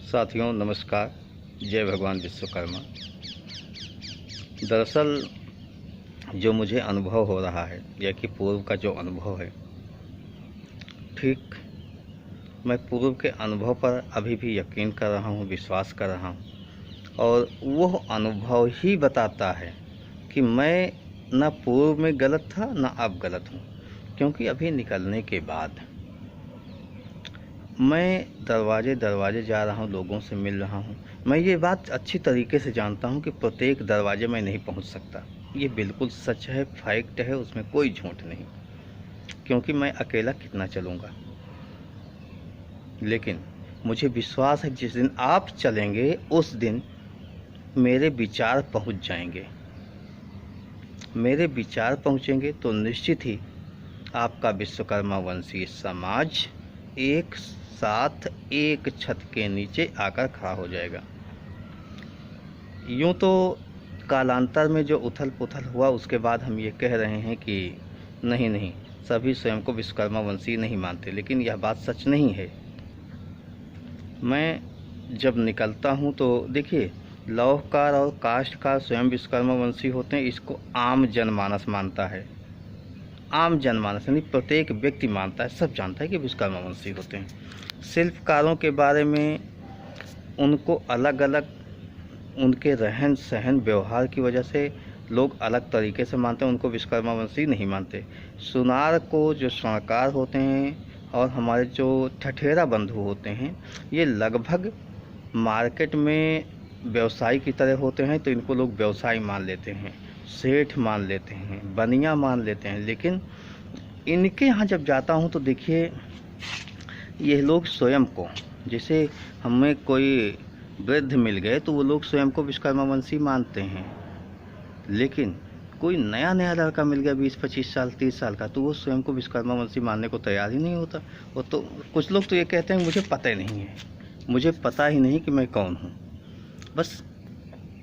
साथियों नमस्कार। जय भगवान विश्वकर्मा। दरअसल जो मुझे अनुभव हो रहा है या कि पूर्व का जो अनुभव है, ठीक मैं पूर्व के अनुभव पर अभी भी यकीन कर रहा हूँ, विश्वास कर रहा हूँ और वो अनुभव ही बताता है कि मैं न पूर्व में गलत था न अब गलत हूँ। क्योंकि अभी निकलने के बाद मैं दरवाजे दरवाजे जा रहा हूँ, लोगों से मिल रहा हूँ। मैं ये बात अच्छी तरीके से जानता हूँ कि प्रत्येक दरवाजे में नहीं पहुँच सकता। ये बिल्कुल सच है, फैक्ट है, उसमें कोई झूठ नहीं। क्योंकि मैं अकेला कितना चलूँगा। लेकिन मुझे विश्वास है जिस दिन आप चलेंगे उस दिन मेरे विचार पहुँच जाएंगे। मेरे विचार पहुँचेंगे तो निश्चित ही आपका विश्वकर्मा वंशीय समाज एक साथ एक छत के नीचे आकर खड़ा हो जाएगा। यूँ तो कालांतर में जो उथल पुथल हुआ उसके बाद हम ये कह रहे हैं कि नहीं, सभी स्वयं को विश्वकर्मा वंशीय नहीं मानते, लेकिन यह बात सच नहीं है। मैं जब निकलता हूँ तो देखिए, लौहकार और काष्ठकार स्वयं विश्वकर्मा वंशीय होते हैं, इसको आम जनमानस मानता है। आम जनमानस यानी प्रत्येक व्यक्ति मानता है, सब जानता है कि विश्वकर्मा वंशीय होते हैं। शिल्पकारों के बारे में उनको अलग अलग उनके रहन सहन व्यवहार की वजह से लोग अलग तरीके से मानते हैं, उनको विश्वकर्मा वंशीय नहीं मानते। सुनार को जो स्वर्णकार होते हैं और हमारे जो ठठेरा बंधु होते हैं, ये लगभग मार्केट में व्यवसायी की तरह होते हैं, तो इनको लोग व्यवसायी मान लेते हैं, सेठ मान लेते हैं, बनिया मान लेते हैं। लेकिन इनके यहाँ जब जाता हूँ तो देखिए, ये लोग स्वयं को, जैसे हमें कोई वृद्ध मिल गए तो वो लोग स्वयं को विश्वकर्मा वंशीय मानते हैं। लेकिन कोई नया लड़का मिल गया 20-25 साल 30 साल का, तो वो स्वयं को विश्वकर्मा वंशीय मानने को तैयार ही नहीं होता। वो तो कुछ लोग तो ये कहते हैं मुझे पता ही नहीं है, मुझे पता ही नहीं कि मैं कौन हूँ, बस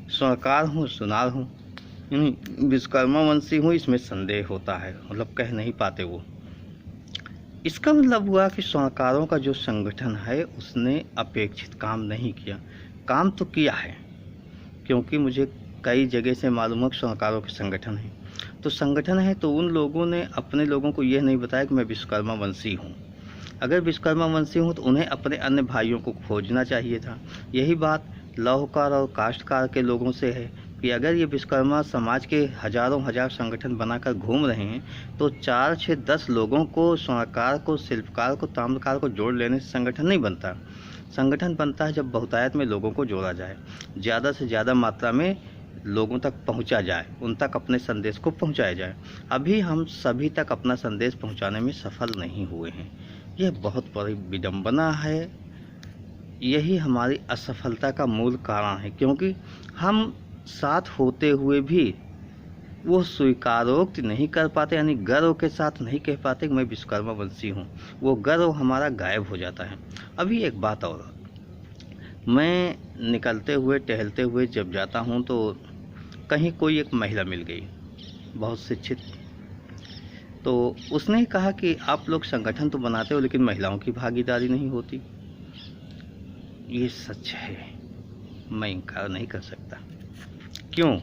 स्वर्णकार हूँ, सुनार हूँ, विश्वकर्मा वंशीय हूँ, इसमें संदेह होता है, मतलब कह नहीं पाते वो। इसका मतलब हुआ कि स्वर्णकारों का जो संगठन है उसने अपेक्षित काम नहीं किया। काम तो किया है, क्योंकि मुझे कई जगह से मालूम है कि स्वर्णकारों के संगठन है। तो संगठन है तो उन लोगों ने अपने लोगों को यह नहीं बताया कि मैं विश्वकर्मा वंशीय हूँ। अगर विश्वकर्मा वंशीय हूँ तो उन्हें अपने अन्य भाइयों को खोजना चाहिए था। यही बात लौहकार और काष्ठकार के लोगों से है कि अगर ये विश्वकर्मा समाज के हजारों हजार संगठन बनाकर घूम रहे हैं तो 4, 6, 10 लोगों को, स्वर्णकार को, शिल्पकार को, ताम्रकार को जोड़ लेने से संगठन नहीं बनता। संगठन बनता है जब बहुतायत में लोगों को जोड़ा जाए, ज़्यादा से ज़्यादा मात्रा में लोगों तक पहुंचा जाए, उन तक अपने संदेश को पहुंचाया जाए। अभी हम सभी तक अपना संदेश पहुंचाने में सफल नहीं हुए हैं। यह बहुत बड़ी विडंबना है। यही हमारी असफलता का मूल कारण है, क्योंकि हम साथ होते हुए भी वो स्वीकारोक्ति नहीं कर पाते, यानी गर्व के साथ नहीं कह पाते कि मैं विश्वकर्मा वंशीय हूँ। वो गर्व हमारा गायब हो जाता है। अभी एक बात और, मैं निकलते हुए टहलते हुए जब जाता हूँ तो कहीं कोई एक महिला मिल गई, बहुत शिक्षित। तो उसने कहा कि आप लोग संगठन तो बनाते हो लेकिन महिलाओं की भागीदारी नहीं होती। ये सच है, मैं इनकार नहीं कर सकता। क्यों?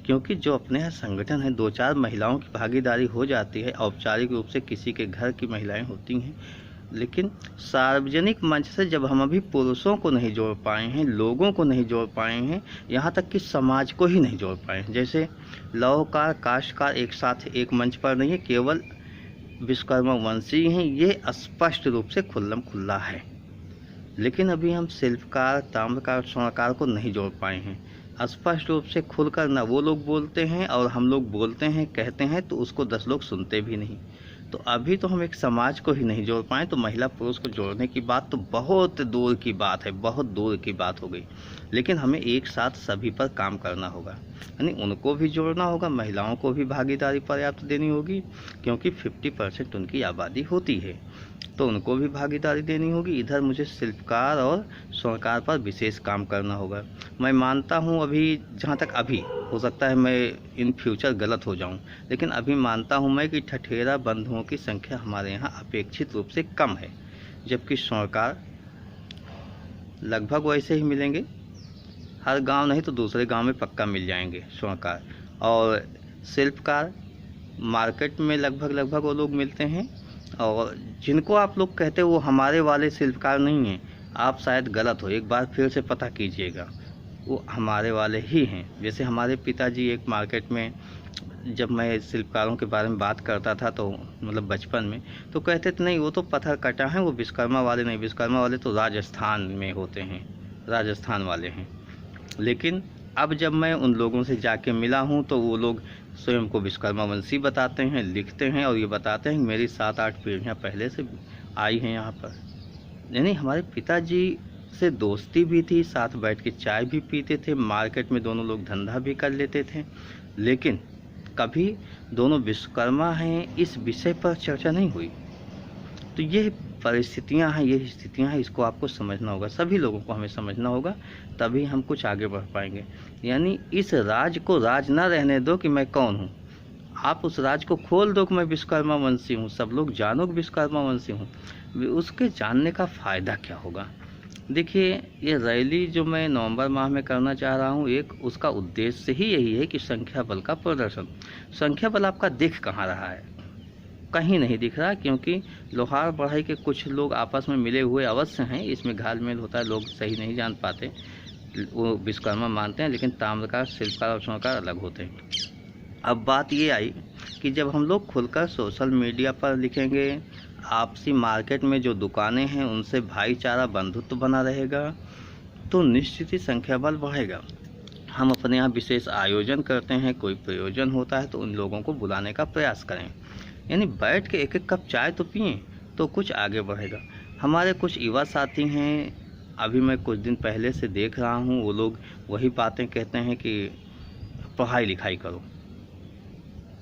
क्योंकि जो अपने यहाँ संगठन है, 2-4 महिलाओं की भागीदारी हो जाती है, औपचारिक रूप से किसी के घर की महिलाएं होती हैं। लेकिन सार्वजनिक मंच से जब हम अभी पुरुषों को नहीं जोड़ पाए हैं, लोगों को नहीं जोड़ पाए हैं, यहाँ तक कि समाज को ही नहीं जोड़ पाए हैं। जैसे लौहकार, काष्ठकार एक साथ एक मंच पर नहीं है, केवल विश्वकर्मा वंशीय हैं, ये स्पष्ट रूप से खुल्लम खुल्ला है। लेकिन अभी हम शिल्पकार, ताम्रकार, स्वर्णकार को नहीं जोड़ पाए हैं। स्पष्ट रूप से खुलकर ना वो लोग बोलते हैं और हम लोग बोलते हैं, कहते हैं तो उसको 10 लोग सुनते भी नहीं। तो अभी तो हम एक समाज को ही नहीं जोड़ पाए, तो महिला पुरुष को जोड़ने की बात तो बहुत दूर की बात है, बहुत दूर की बात हो गई। लेकिन हमें एक साथ सभी पर काम करना होगा, यानी उनको भी जोड़ना होगा, महिलाओं को भी भागीदारी पर्याप्त देनी होगी, क्योंकि 50% उनकी आबादी होती है, तो उनको भी भागीदारी देनी होगी। इधर मुझे शिल्पकार और स्वर्णकार पर विशेष काम करना होगा। मैं मानता हूँ अभी, जहाँ तक अभी हो सकता है मैं इन फ्यूचर गलत हो जाऊँ, लेकिन अभी मानता हूँ मैं कि ठठेरा बंधुओं की संख्या हमारे यहाँ अपेक्षित रूप से कम है, जबकि स्वर्णकार लगभग वैसे ही मिलेंगे। हर गांव नहीं तो दूसरे गांव में पक्का मिल जाएंगे स्वर्णकार। और शिल्पकार मार्केट में लगभग वो लोग मिलते हैं। और जिनको आप लोग कहते हो वो हमारे वाले शिल्पकार नहीं हैं, आप शायद गलत हो, एक बार फिर से पता कीजिएगा। वो हमारे वाले ही हैं। जैसे हमारे पिताजी एक मार्केट में, जब मैं शिल्पकारों के बारे में बात करता था तो मतलब बचपन में, तो कहते थे नहीं वो तो पत्थर कटा है, वो विश्वकर्मा वाले नहीं, विश्वकर्मा वाले तो राजस्थान में होते हैं, राजस्थान वाले हैं। लेकिन अब जब मैं उन लोगों से जाके मिला हूँ तो वो लोग स्वयं को विश्वकर्मा वंशी बताते हैं, लिखते हैं और ये बताते हैं मेरी 7-8 पीढ़ियाँ पहले से आई हैं यहाँ पर। यानी हमारे पिताजी से दोस्ती भी थी, साथ बैठ के चाय भी पीते थे, मार्केट में दोनों लोग धंधा भी कर लेते थे। लेकिन कभी दोनों विश्वकर्मा हैं इस विषय पर चर्चा नहीं हुई। तो ये परिस्थितियां हैं, ये स्थितियां हैं, इसको आपको समझना होगा, सभी लोगों को हमें समझना होगा, तभी हम कुछ आगे बढ़ पाएंगे। यानी इस राज को राज ना रहने दो कि मैं कौन हूँ, आप उस राज को खोल दो कि मैं विश्वकर्मा वंशी हूँ, सब लोग जानो कि विश्वकर्मा वंशी हूँ। उसके जानने का फ़ायदा क्या होगा? देखिए, ये रैली जो मैं नवंबर माह में करना चाह रहा हूँ, एक उसका उद्देश्य ही यही है कि संख्या बल का प्रदर्शन। संख्या बल आपका दिख कहाँ रहा है? कहीं नहीं दिख रहा, क्योंकि लोहार बढ़ई के कुछ लोग आपस में मिले हुए अवश्य हैं, इसमें घालमेल होता है, लोग सही नहीं जान पाते, वो विश्वकर्मा मानते हैं, लेकिन ताम्रकार, शिल्पकार और स्वर्णकार अलग होते हैं। अब बात ये आई कि जब हम लोग खुलकर सोशल मीडिया पर लिखेंगे, आपसी मार्केट में जो दुकानें हैं उनसे भाईचारा बंधुत्व बना रहेगा, तो निश्चित ही संख्या बल बढ़ेगा। हम अपने यहाँ विशेष आयोजन करते हैं, कोई प्रयोजन होता है तो उन लोगों को बुलाने का प्रयास करें, यानी बैठ के एक कप चाय तो पिएं, तो कुछ आगे बढ़ेगा। हमारे कुछ युवा साथी हैं, अभी मैं कुछ दिन पहले से देख रहा हूँ, वो लोग वही बातें कहते हैं कि पढ़ाई लिखाई करो,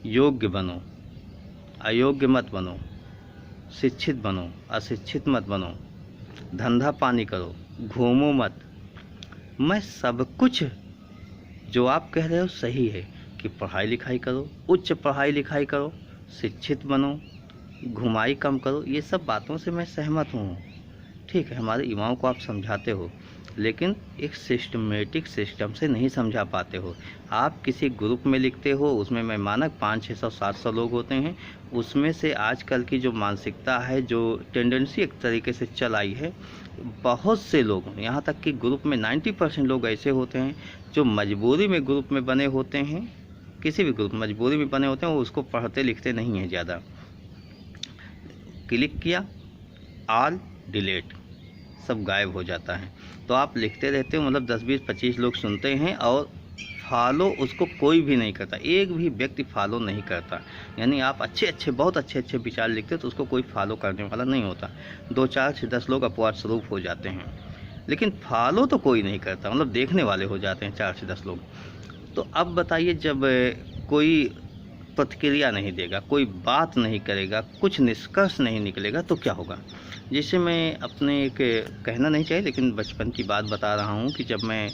योग्य बनो, अयोग्य मत बनो, शिक्षित बनो, अशिक्षित मत बनो, धंधा पानी करो, घूमो मत। मैं सब कुछ जो आप कह रहे हो सही है कि पढ़ाई लिखाई करो, उच्च पढ़ाई लिखाई करो, शिक्षित बनो, घुमाई कम करो, ये सब बातों से मैं सहमत हूँ। ठीक है, हमारे युवाओं को आप समझाते हो, लेकिन एक सिस्टमेटिक सिस्टम से नहीं समझा पाते हो। आप किसी ग्रुप में लिखते हो, उसमें मैं मानक 500-600-700 लोग होते हैं, उसमें से आजकल की जो मानसिकता है, जो टेंडेंसी एक तरीके से चल आई है, बहुत से लोग, यहाँ तक कि ग्रुप में 90% लोग ऐसे होते हैं जो मजबूरी में ग्रुप में बने होते हैं, किसी भी ग्रुप मजबूरी में बने होते हैं, वो उसको पढ़ते लिखते नहीं हैं ज़्यादा। क्लिक किया, ऑल डिलीट, सब गायब हो जाता है। तो आप लिखते रहते हो, मतलब 10-20-25 लोग सुनते हैं और फॉलो उसको कोई भी नहीं करता, एक भी व्यक्ति फॉलो नहीं करता। यानी आप बहुत अच्छे विचार लिखते हो तो उसको कोई फॉलो करने वाला नहीं होता, 2-4 से 10 लोग अपवाद स्वरूप हो जाते हैं, लेकिन फॉलो तो कोई नहीं करता, मतलब देखने वाले हो जाते हैं 4 से 10 लोग। तो अब बताइए, जब कोई प्रतिक्रिया नहीं देगा, कोई बात नहीं करेगा, कुछ निष्कर्ष नहीं निकलेगा, तो क्या होगा? जैसे मैं अपने एक, कहना नहीं चाहिए लेकिन बचपन की बात बता रहा हूँ कि जब मैं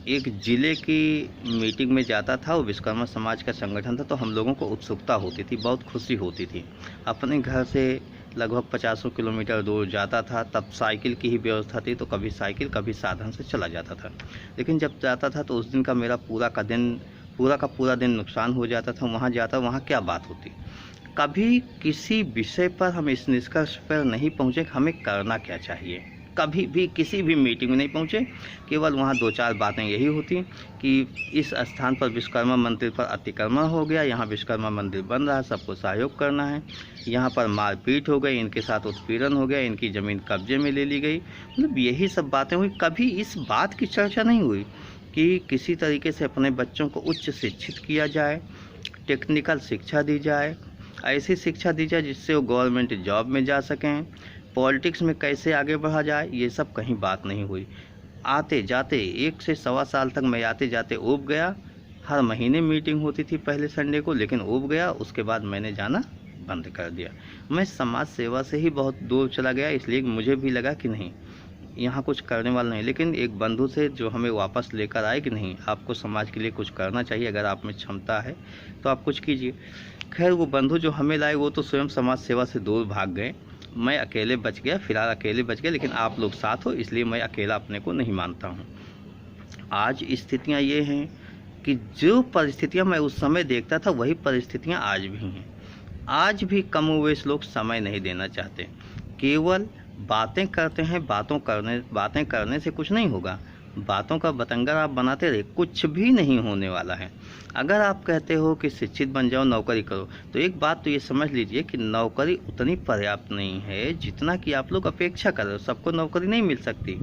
एक ज़िले की मीटिंग में जाता था, वो विश्वकर्मा समाज का संगठन था, तो हम लोगों को उत्सुकता होती थी, बहुत खुशी होती थी। अपने घर से लगभग 50 किलोमीटर दूर जाता था, तब साइकिल की ही व्यवस्था थी, तो कभी साइकिल कभी साधन से चला जाता था। लेकिन जब जाता था तो उस दिन का मेरा पूरा का पूरा दिन नुकसान हो जाता था। वहाँ जाता, वहाँ क्या बात होती, कभी किसी विषय पर हम इस निष्कर्ष पर नहीं पहुँचे कि हमें करना क्या चाहिए, कभी भी किसी भी मीटिंग में नहीं पहुँचे। केवल वहाँ 2-4 बातें यही होती कि इस स्थान पर विश्वकर्मा मंदिर पर अतिक्रमण हो गया, यहाँ विश्वकर्मा मंदिर बन रहा है, सबको सहयोग करना है, यहाँ पर मारपीट हो गई, इनके साथ उत्पीड़न हो गया, इनकी ज़मीन कब्जे में ले ली गई, मतलब यही सब बातें हुई। कभी इस बात की चर्चा नहीं हुई कि किसी तरीके से अपने बच्चों को उच्च शिक्षित किया जाए, टेक्निकल शिक्षा दी जाए, ऐसी शिक्षा दी जाए जिससे वो गवर्नमेंट जॉब में जा सकें, पॉलिटिक्स में कैसे आगे बढ़ा जाए, ये सब कहीं बात नहीं हुई। आते जाते 1 से सवा साल तक मैं आते जाते ऊब गया। हर महीने मीटिंग होती थी पहले संडे को, लेकिन ऊब गया, उसके बाद मैंने जाना बंद कर दिया। मैं समाज सेवा से ही बहुत दूर चला गया, इसलिए मुझे भी लगा कि नहीं, यहाँ कुछ करने वाला नहीं। लेकिन एक बंधु से जो हमें वापस लेकर आए कि नहीं, आपको समाज के लिए कुछ करना चाहिए, अगर आप में क्षमता है तो आप कुछ कीजिए। खैर, वो बंधु जो हमें लाए वो तो स्वयं समाज सेवा से दूर भाग गए। मैं अकेले बच गया, फिलहाल अकेले बच गया, लेकिन आप लोग साथ हो इसलिए मैं अकेला अपने को नहीं मानता हूँ। आज स्थितियाँ ये हैं कि जो परिस्थितियाँ मैं उस समय देखता था वही परिस्थितियाँ आज भी हैं। आज भी कमोवेश लोग समय नहीं देना चाहते, केवल बातें करते हैं। बातें करने से कुछ नहीं होगा, बातों का बतंगर आप बनाते रहे, कुछ भी नहीं होने वाला है। अगर आप कहते हो कि शिक्षित बन जाओ, नौकरी करो, तो एक बात तो ये समझ लीजिए कि नौकरी उतनी पर्याप्त नहीं है जितना कि आप लोग अपेक्षा कर रहे हो। सबको नौकरी नहीं मिल सकती,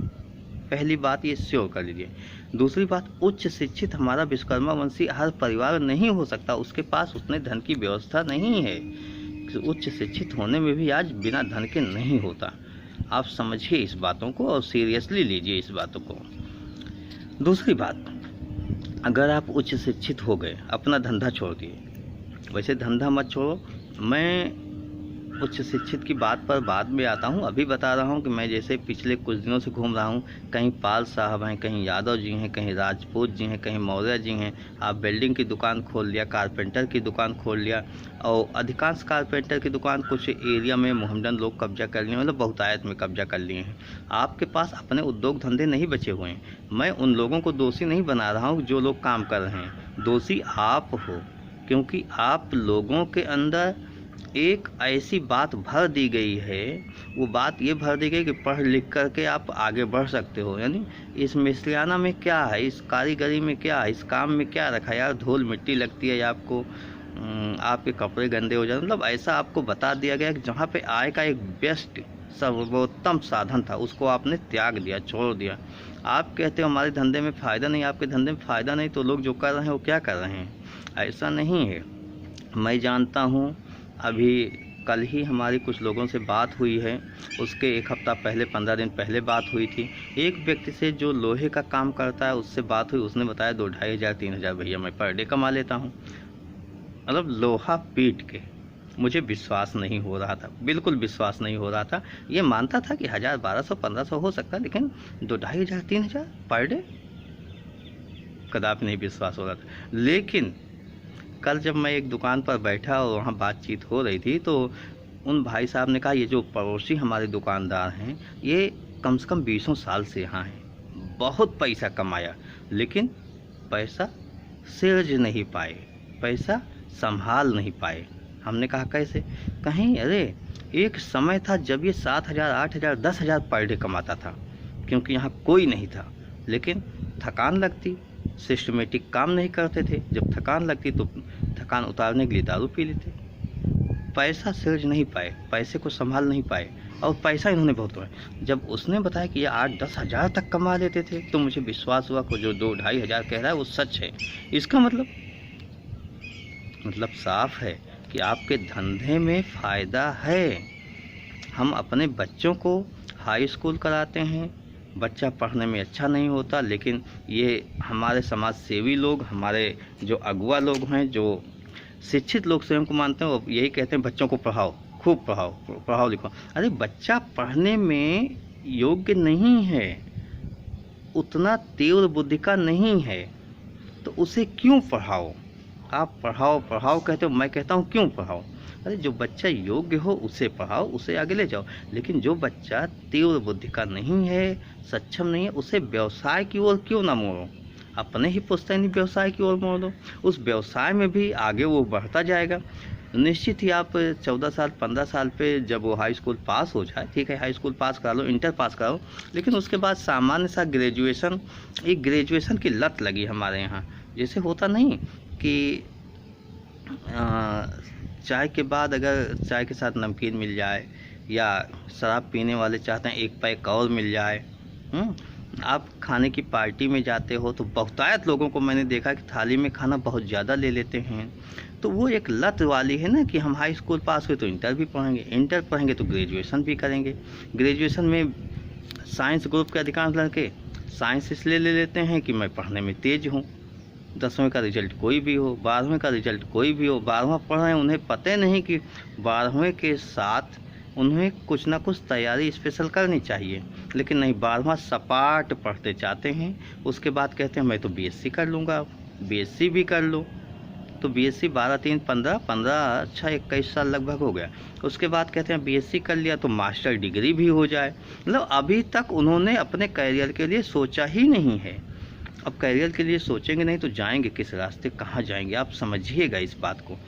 पहली बात ये श्योर कर लीजिए। दूसरी बात, उच्च शिक्षित हमारा विश्वकर्मा वंशी हर परिवार नहीं हो सकता, उसके पास उतने धन की व्यवस्था नहीं है। उच्च शिक्षित होने में भी आज बिना धन के नहीं होता। आप समझिए इस बातों को और सीरियसली लीजिए इस बातों को। दूसरी बात, अगर आप उच्च शिक्षित हो गए, अपना धंधा छोड़ दिए, वैसे धंधा मत छोड़ो, मैं उच्च शिक्षित की बात पर बाद में आता हूँ। अभी बता रहा हूँ कि मैं जैसे पिछले कुछ दिनों से घूम रहा हूँ, कहीं पाल साहब हैं, कहीं यादव जी हैं, कहीं राजपूत जी हैं, कहीं मौर्य जी हैं। आप बिल्डिंग की दुकान खोल लिया, कारपेंटर की दुकान खोल लिया, और अधिकांश कारपेंटर की दुकान कुछ एरिया में मोहम्मदन लोग कब्जा कर लिए, मतलब बहुतायत में कब्जा कर लिए हैं। आपके पास अपने उद्योग धंधे नहीं बचे हुए हैं। मैं उन लोगों को दोषी नहीं बना रहा हूँ जो लोग काम कर रहे हैं, दोषी आप हो, क्योंकि आप लोगों के अंदर एक ऐसी बात भर दी गई है। वो बात ये भर दी गई कि पढ़ लिख करके आप आगे बढ़ सकते हो। यानी इस मिस्त्रियाना में क्या है, इस कारीगरी में क्या है, इस काम में क्या रखा है यार, धूल मिट्टी लगती है आपको, आपके कपड़े गंदे हो जाते, मतलब ऐसा आपको बता दिया गया कि जहाँ पे आय का एक बेस्ट सर्वोत्तम साधन था उसको आपने त्याग दिया, छोड़ दिया। आप कहते हो हमारे धंधे में फ़ायदा नहीं, आपके धंधे में फ़ायदा नहीं, तो लोग जो कर रहे हैं वो क्या कर रहे हैं? ऐसा नहीं है। मैं जानता हूँ, अभी कल ही हमारी कुछ लोगों से बात हुई है, उसके एक हफ़्ता पहले 15 दिन पहले बात हुई थी। एक व्यक्ति से जो लोहे का काम करता है उससे बात हुई, उसने बताया 2-2,500-3,000 भैया मैं पर डे कमा लेता हूँ, मतलब लोहा पीट के। मुझे विश्वास नहीं हो रहा था, बिल्कुल विश्वास नहीं हो रहा था। ये मानता था कि 1000, 1200, 1500 हो सकता, लेकिन 2-2,500-3,000 पर डे कदापि नहीं विश्वास हो रहा था। लेकिन कल जब मैं एक दुकान पर बैठा और वहाँ बातचीत हो रही थी, तो उन भाई साहब ने कहा ये जो पड़ोसी हमारे दुकानदार हैं ये कम से कम 20 साल से यहाँ हैं, बहुत पैसा कमाया, लेकिन पैसा सृज नहीं पाए, पैसा संभाल नहीं पाए। हमने कहा कैसे? कहीं अरे एक समय था जब ये 7,000, 8,000, 10,000 पर डे कमाता था, क्योंकि यहाँ कोई नहीं था, लेकिन थकान लगती, सिस्टमेटिक काम नहीं करते थे, जब थकान लगती तो थकान उतारने के लिए दारू पी लेते। पैसा सृज नहीं पाए, पैसे को संभाल नहीं पाए, और पैसा इन्होंने बहुत कमाया। जब उसने बताया कि ये 8-10 हज़ार तक कमा लेते थे, तो मुझे विश्वास हुआ कि जो 2-2.5 हज़ार कह रहा है वो सच है। इसका मतलब साफ है कि आपके धंधे में फ़ायदा है। हम अपने बच्चों को हाई स्कूल कराते हैं, बच्चा पढ़ने में अच्छा नहीं होता, लेकिन ये हमारे समाज सेवी लोग, हमारे जो अगुआ लोग हैं, जो शिक्षित लोग स्वयं को मानते हैं, वो यही कहते हैं बच्चों को पढ़ाओ, खूब पढ़ाओ, पढ़ाओ लिखो। अरे बच्चा पढ़ने में योग्य नहीं है, उतना तीव्र बुद्धि का नहीं है, तो उसे क्यों पढ़ाओ? आप पढ़ाओ पढ़ाओ कहते हो, मैं कहता हूँ क्यों पढ़ाओ? अरे जो बच्चा योग्य हो उसे पढ़ाओ, उसे आगे ले जाओ। लेकिन जो बच्चा तीव्र बुद्धि का नहीं है, सक्षम नहीं है, उसे व्यवसाय की ओर क्यों ना मोड़ो? अपने ही पुश्तैनी व्यवसाय की ओर मोड़ दो, उस व्यवसाय में भी आगे वो बढ़ता जाएगा। निश्चित ही आप 14 साल 15 साल पे जब वो हाई स्कूल पास हो जाए, ठीक है हाई स्कूल पास करा लो, इंटर पास कराओ, लेकिन उसके बाद सामान्य सा ग्रेजुएशन, एक ग्रेजुएशन की लत लगी हमारे यहाँ। जैसे होता नहीं कि चाय के बाद अगर चाय के साथ नमकीन मिल जाए, या शराब पीने वाले चाहते हैं एक पैक और मिल जाए। आप खाने की पार्टी में जाते हो तो बहुतायत लोगों को मैंने देखा कि थाली में खाना बहुत ज़्यादा ले लेते हैं। तो वो एक लत वाली है ना कि हम हाई स्कूल पास हुए तो इंटर भी पढ़ेंगे, इंटर पढ़ेंगे तो ग्रेजुएशन भी करेंगे। ग्रेजुएशन में साइंस ग्रुप के अधिकांश लड़के साइंस इसलिए ले लेते हैं कि मैं पढ़ने में तेज़ हूँ। 10वीं का रिजल्ट कोई भी हो, 12वीं का रिजल्ट कोई भी हो, 12वां पढ़ रहे हैं, उन्हें पता नहीं कि 12वें के साथ उन्हें कुछ ना कुछ तैयारी स्पेशल करनी चाहिए। लेकिन नहीं, 12वां सपाट पढ़ते जाते हैं, उसके बाद कहते हैं मैं तो बीएससी कर लूँगा। बीएससी भी कर लो तो बीएससी 12-3-15 15 अच्छा 21 साल लगभग हो गया। उसके बाद कहते हैं बीएससी कर लिया तो मास्टर डिग्री भी हो जाए। मतलब अभी तक उन्होंने अपने करियर के लिए सोचा ही नहीं है। अब करियर के लिए सोचेंगे नहीं तो जाएंगे किस रास्ते, कहाँ जाएंगे? आप समझिएगा इस बात को।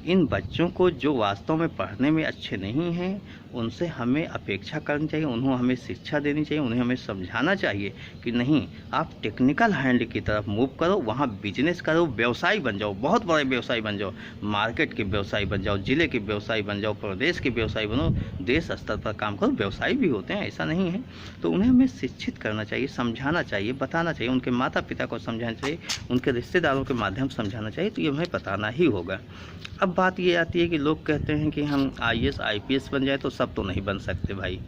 इन बच्चों को जो वास्तव में पढ़ने में अच्छे नहीं हैं उनसे हमें अपेक्षा करनी चाहिए, उन्हें हमें शिक्षा देनी चाहिए, उन्हें हमें समझाना चाहिए कि नहीं, आप टेक्निकल हैंड की तरफ मूव करो, वहाँ बिजनेस करो, व्यवसायी बन जाओ, बहुत बड़े व्यवसायी बन जाओ, मार्केट के व्यवसायी बन जाओ, ज़िले के व्यवसायी बन जाओ, प्रदेश के व्यवसायी बनो, देश स्तर पर काम करो। व्यवसायी भी होते हैं, ऐसा नहीं है। तो उन्हें हमें शिक्षित करना चाहिए, समझाना चाहिए, बताना चाहिए, उनके माता पिता को समझाना चाहिए, उनके रिश्तेदारों के माध्यम से समझाना चाहिए। तो ये हमें बताना ही होगा। अब बात ये आती है कि लोग कहते हैं कि हम आईएएस आईपीएस बन जाए, तो सब तो नहीं बन सकते भाई,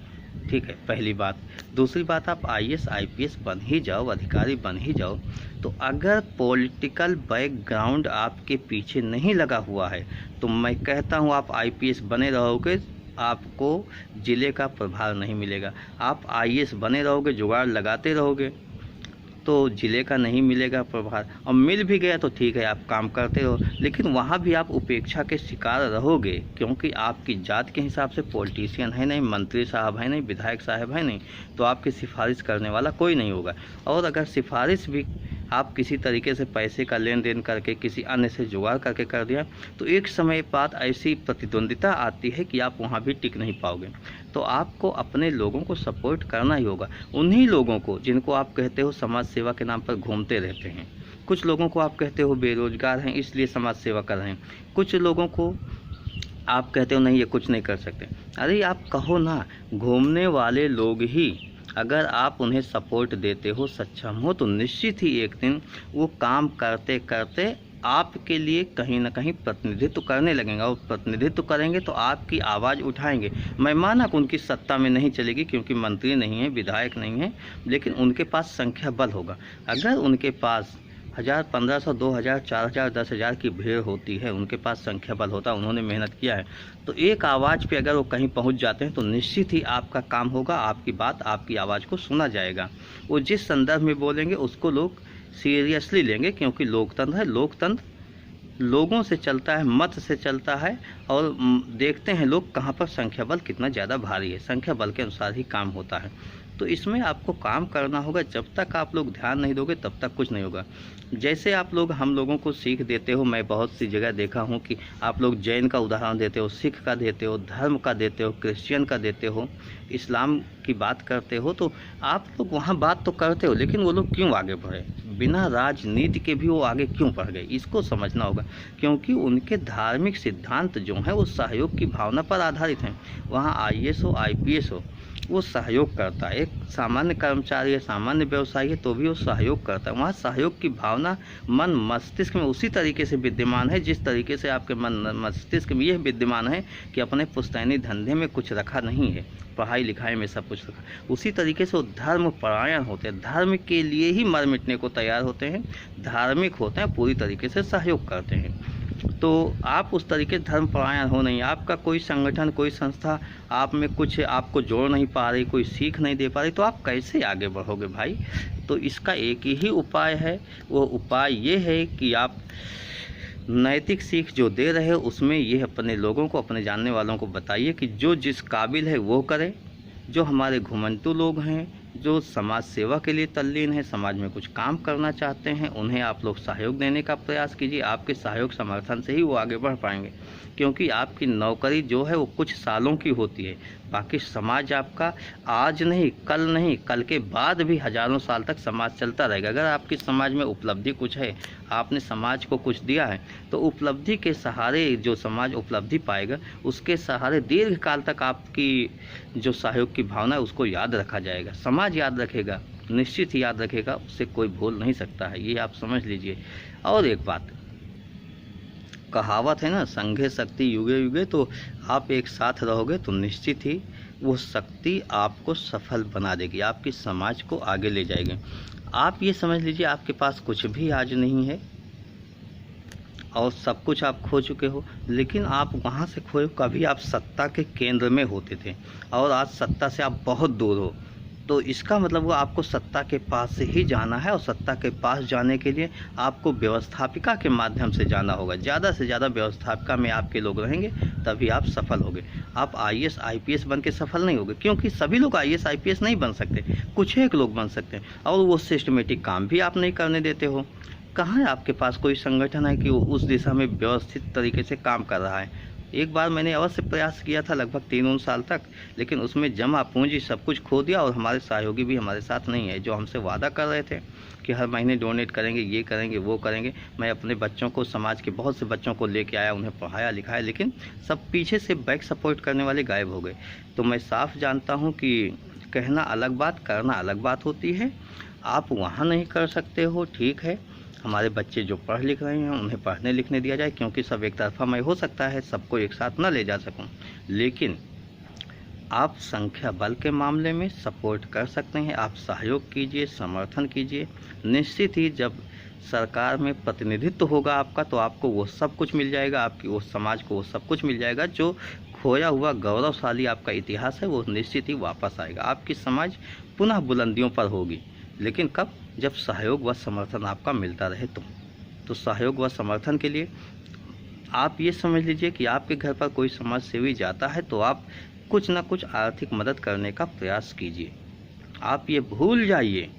ठीक है, पहली बात। दूसरी बात, आप आईएएस आईपीएस बन ही जाओ, अधिकारी बन ही जाओ, तो अगर पॉलिटिकल बैकग्राउंड आपके पीछे नहीं लगा हुआ है तो मैं कहता हूँ आप आईपीएस बने रहोगे, आपको ज़िले का प्रभार नहीं मिलेगा। आप आईएएस बने रहोगे, जुगाड़ लगाते रहोगे तो ज़िले का नहीं मिलेगा प्रभार, और मिल भी गया तो ठीक है, आप काम करते रहो, लेकिन वहाँ भी आप उपेक्षा के शिकार रहोगे, क्योंकि आपकी जात के हिसाब से पॉलिटिशियन है नहीं, मंत्री साहब है नहीं, विधायक साहब है नहीं, तो आपकी सिफारिश करने वाला कोई नहीं होगा। और अगर सिफारिश भी आप किसी तरीके से पैसे का लेन देन करके किसी अन्य से जुगाड़ करके कर दिया तो एक समय बाद ऐसी प्रतिद्वंदिता आती है कि आप वहाँ भी टिक नहीं पाओगे। तो आपको अपने लोगों को सपोर्ट करना ही होगा, उन्हीं लोगों को जिनको आप कहते हो समाज सेवा के नाम पर घूमते रहते हैं। कुछ लोगों को आप कहते हो बेरोजगार हैं इसलिए समाज सेवा कर रहे हैं, कुछ लोगों को आप कहते हो नहीं ये कुछ नहीं कर सकते। अरे आप कहो ना, घूमने वाले लोग ही अगर आप उन्हें सपोर्ट देते हो, सक्षम हो, तो निश्चित ही एक दिन वो काम करते करते आपके लिए कहीं ना कहीं प्रतिनिधित्व करने लगेंगे, और प्रतिनिधित्व करेंगे तो आपकी आवाज़ उठाएंगे। मैं माना कि उनकी सत्ता में नहीं चलेगी क्योंकि मंत्री नहीं है, विधायक नहीं है, लेकिन उनके पास संख्या बल होगा। अगर उनके पास 1000, 1500, 2000, 4000, 10,000 की भीड़ होती है, उनके पास संख्या बल होता है, उन्होंने मेहनत किया है, तो एक आवाज़ पे अगर वो कहीं पहुंच जाते हैं तो निश्चित ही आपका काम होगा, आपकी बात, आपकी आवाज़ को सुना जाएगा। वो जिस संदर्भ में बोलेंगे उसको लोग सीरियसली लेंगे, क्योंकि लोकतंत्र है, लोकतंत्र लोगों से चलता है, मत से चलता है, और देखते हैं लोग कहाँ पर संख्या बल कितना ज़्यादा भारी है, संख्या बल के अनुसार ही काम होता है। तो इसमें आपको काम करना होगा, जब तक आप लोग ध्यान नहीं दोगे तब तक कुछ नहीं होगा। जैसे आप लोग हम लोगों को सीख देते हो, मैं बहुत सी जगह देखा हूँ कि आप लोग जैन का उदाहरण देते हो, सिख का देते हो, धर्म का देते हो, क्रिश्चियन का देते हो, इस्लाम की बात करते हो, तो आप लोग वहाँ बात तो करते हो, लेकिन वो लोग क्यों आगे बढ़े? बिना राजनीति के भी वो आगे क्यों बढ़ गए, इसको समझना होगा। क्योंकि उनके धार्मिक सिद्धांत जो हैं वो सहयोग की भावना पर आधारित हैं। वहाँ आईएएस हो, आईपीएस हो, वो सहयोग करता है। एक सामान्य कर्मचारी है, सामान्य व्यवसायी है, तो भी वो सहयोग करता है। वहाँ सहयोग की भावना मन मस्तिष्क में उसी तरीके से विद्यमान है जिस तरीके से आपके मन मस्तिष्क में यह विद्यमान है कि अपने पुश्तैनी धंधे में कुछ रखा नहीं है, पढ़ाई लिखाई में सब कुछ रखा। उसी तरीके से वो धर्म परायण होते हैं, धर्म के लिए ही मर मिटने को तैयार होते हैं, धार्मिक होते हैं, पूरी तरीके से सहयोग करते हैं। तो आप उस तरीके धर्म परायण हो नहीं, आपका कोई संगठन, कोई संस्था आप में कुछ आपको जोड़ नहीं पा रही, कोई सीख नहीं दे पा रही, तो आप कैसे आगे बढ़ोगे भाई? तो इसका एक ही उपाय है, वो उपाय ये है कि आप नैतिक सीख जो दे रहे हो उसमें ये अपने लोगों को, अपने जानने वालों को बताइए कि जो जिस काबिल है वो करे। जो हमारे घुमंतु लोग हैं, जो समाज सेवा के लिए तल्लीन है, समाज में कुछ काम करना चाहते हैं, उन्हें आप लोग सहयोग देने का प्रयास कीजिए। आपके सहयोग समर्थन से ही वो आगे बढ़ पाएंगे, क्योंकि आपकी नौकरी जो है वो कुछ सालों की होती है, बाकी समाज आपका आज नहीं, कल के बाद भी हजारों साल तक समाज चलता रहेगा। अगर आपकी समाज में उपलब्धि कुछ है, आपने समाज को कुछ दिया है, तो उपलब्धि के सहारे जो समाज उपलब्धि पाएगा, उसके सहारे दीर्घ काल तक आपकी जो सहयोग की भावना है उसको याद रखा जाएगा, समाज याद रखेगा, निश्चित ही याद रखेगा, उससे कोई भूल नहीं सकता है, ये आप समझ लीजिए। और एक बात, कहावत है ना, संघे शक्ति युगे युगे, तो आप एक साथ रहोगे तो निश्चित ही वो शक्ति आपको सफल बना देगी, आपकी समाज को आगे ले जाएगी। आप ये समझ लीजिए आपके पास कुछ भी आज नहीं है और सब कुछ आप खो चुके हो, लेकिन आप वहाँ से खोए, कभी आप सत्ता के केंद्र में होते थे और आज सत्ता से आप बहुत दूर हो, तो इसका मतलब वो आपको सत्ता के पास से ही जाना है, और सत्ता के पास जाने के लिए आपको व्यवस्थापिका के माध्यम से जाना होगा। ज़्यादा से ज़्यादा व्यवस्थापिका में आपके लोग रहेंगे तभी आप सफल होंगे। आप आईएएस आईपीएस बन के सफल नहीं होगे, क्योंकि सभी लोग आईएएस आईपीएस नहीं बन सकते, कुछ एक लोग बन सकते हैं, और वो सिस्टमेटिक काम भी आप नहीं करने देते हो। कहाँ है आपके पास कोई संगठन है कि वो उस दिशा में व्यवस्थित तरीके से काम कर रहा है। एक बार मैंने अवश्य प्रयास किया था लगभग 3 साल तक, लेकिन उसमें जमा पूंजी सब कुछ खो दिया, और हमारे सहयोगी भी हमारे साथ नहीं है जो हमसे वादा कर रहे थे कि हर महीने डोनेट करेंगे, ये करेंगे, वो करेंगे। मैं अपने बच्चों को, समाज के बहुत से बच्चों को लेके आया, उन्हें पढ़ाया लिखाया, लेकिन सब पीछे से बैक सपोर्ट करने वाले गायब हो गए। तो मैं साफ जानता हूँ कि कहना अलग बात, करना अलग बात होती है। आप वहाँ नहीं कर सकते हो, ठीक है, हमारे बच्चे जो पढ़ लिख रहे हैं उन्हें पढ़ने लिखने दिया जाए, क्योंकि सब एक तरफा मैं हो सकता है, सबको एक साथ न ले जा सकूं, लेकिन आप संख्या बल के मामले में सपोर्ट कर सकते हैं। आप सहयोग कीजिए, समर्थन कीजिए। निश्चित ही जब सरकार में प्रतिनिधित्व होगा आपका, तो आपको वो सब कुछ मिल जाएगा, आपकी वो समाज को वो सब कुछ मिल जाएगा, जो खोया हुआ गौरवशाली आपका इतिहास है वो निश्चित ही वापस आएगा। आपकी समाज पुनः बुलंदियों पर होगी, लेकिन कब? जब सहयोग व समर्थन आपका मिलता रहे। तो सहयोग व समर्थन के लिए आप ये समझ लीजिए कि आपके घर पर कोई समाज सेवी जाता है तो आप कुछ ना कुछ आर्थिक मदद करने का प्रयास कीजिए। आप ये भूल जाइए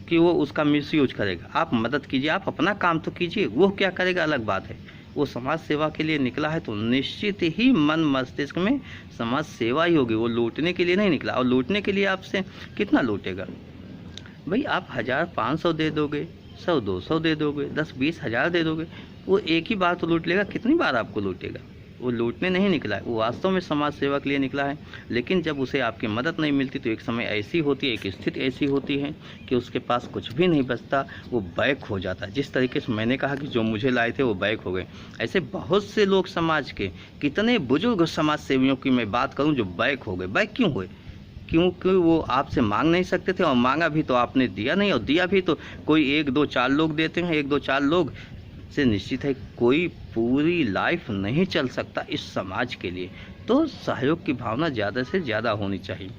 कि वो उसका मिसयूज करेगा। आप मदद कीजिए, आप अपना काम तो कीजिए, वो क्या करेगा अलग बात है। वो समाज सेवा के लिए निकला है तो निश्चित ही मन मस्तिष्क में समाज सेवा ही होगी, वो लूटने के लिए नहीं निकला। और लूटने के लिए आपसे कितना लूटेगा भाई? आप 1000-500 दे दोगे, 100-200 दे दोगे, 10-20 हज़ार दे दोगे, वो एक ही बार तो लूट लेगा। कितनी बार आपको लूटेगा? वो लूटने नहीं निकला है, वो वास्तव में समाज सेवा के लिए निकला है। लेकिन जब उसे आपकी मदद नहीं मिलती तो एक समय ऐसी होती है, एक स्थिति ऐसी होती है कि उसके पास कुछ भी नहीं बचता, वो बैक हो जाता है। जिस तरीके से मैंने कहा कि जो मुझे लाए थे वो बैक हो गए, ऐसे बहुत से लोग समाज के, कितने बुजुर्ग समाज सेवियों की मैं बात करूं जो बैक हो गए। बैक क्यों हुए? क्योंकि वो आपसे मांग नहीं सकते थे, और मांगा भी तो आपने दिया नहीं, और दिया भी तो कोई 1-2-4 लोग देते हैं। 1-2-4 लोग से निश्चित है कोई पूरी लाइफ नहीं चल सकता इस समाज के लिए। तो सहयोग की भावना ज़्यादा से ज़्यादा होनी चाहिए।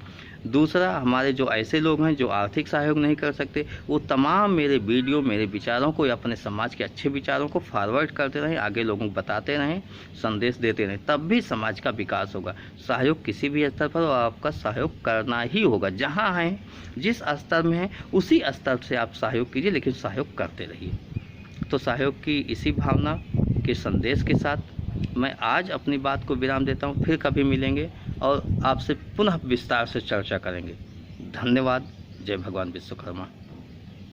दूसरा, हमारे जो ऐसे लोग हैं जो आर्थिक सहयोग नहीं कर सकते, वो तमाम मेरे वीडियो, मेरे विचारों को या अपने समाज के अच्छे विचारों को फॉरवर्ड करते रहें, आगे लोगों को बताते रहें, संदेश देते रहें, तब भी समाज का विकास होगा। सहयोग किसी भी स्तर पर आपका सहयोग करना ही होगा। जहाँ हैं, जिस स्तर में हैं, उसी स्तर से आप सहयोग कीजिए, लेकिन सहयोग करते रहिए। तो सहयोग की इसी भावना के संदेश के साथ मैं आज अपनी बात को विराम देता हूँ। फिर कभी मिलेंगे और आपसे पुनः विस्तार से चर्चा करेंगे। धन्यवाद। जय भगवान विश्वकर्मा।